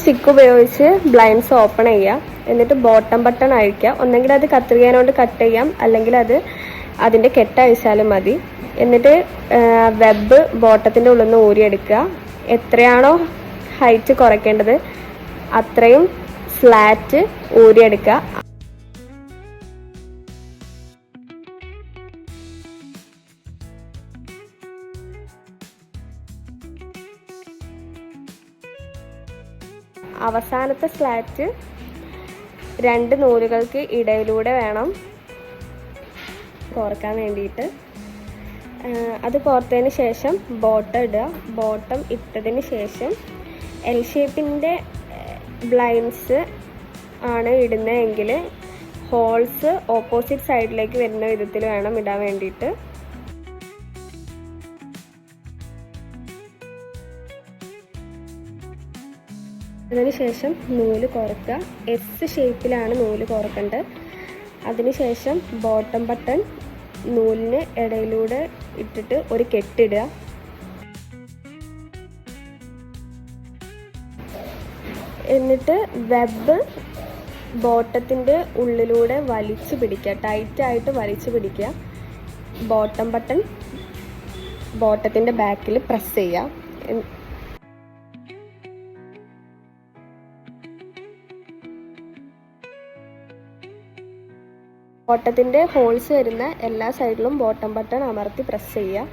Stick ഉപയോഗിച്ച് blinds open ചെയ്യുക. എന്നിട്ട് ബോട്ടം ബട്ടൺ അഴിക്കുക. ഒന്നെങ്കിൽ അത് കത്രികേനോണ്ട് കട്ട് ചെയ്യാം, അല്ലെങ്കിൽ അത് അതിൻ്റെ കെട്ടഴിച്ചാലും മതി. എന്നിട്ട് വെബ് ബോട്ടത്തിൻ്റെ ഉള്ളിൽ നിന്ന് ഊരിയെടുക്കുക. എത്രയാണോ ഹൈറ്റ് കുറയ്ക്കേണ്ടത് അത്രയും ഫ്ലാറ്റ് ഊരിയെടുക്കുക. അവസാനത്തെ സ്ലാറ്റ് 2 നൂലുകൾക്ക് ഇടയിലൂടെ വേണം കോർക്കാൻ വേണ്ടിയിട്ട്. അത് കോർത്തതിന് ശേഷം ബോട്ടം ഇടുക. ബോട്ടം ഇട്ടതിന് ശേഷം എൽ ഷേപ്പിൻ്റെ ബ്ലൈൻഡ്സ് ആണ് ഇടുന്നതെങ്കിൽ ഹോൾസ് ഓപ്പോസിറ്റ് സൈഡിലേക്ക് വരുന്ന വിധത്തിൽ വേണം ഇടാൻ വേണ്ടിയിട്ട്. അതിനുശേഷം നൂല് കോർക്കുക. എസ് ഷേപ്പിലാണ് നൂല് കോർക്കേണ്ടത്. അതിനുശേഷം ബോട്ടം ബട്ടൺ നൂലിന് ഇടയിലൂടെ ഇട്ടിട്ട് ഒരു കെട്ടിടുക. എന്നിട്ട് വെബ് ബോട്ടത്തിൻ്റെ ഉള്ളിലൂടെ വലിച്ചു പിടിക്കുക, ടൈറ്റായിട്ട് വലിച്ചു പിടിക്കുക. ബോട്ടം ബട്ടൺ ബോട്ടത്തിൻ്റെ ബാക്കിൽ പ്രസ് ചെയ്യുക. ബോട്ടത്തിൻ്റെ ഹോൾസ് വരുന്ന എല്ലാ സൈഡിലും ബോട്ടം ബട്ടൺ അമർത്തി പ്രസ് ചെയ്യുക.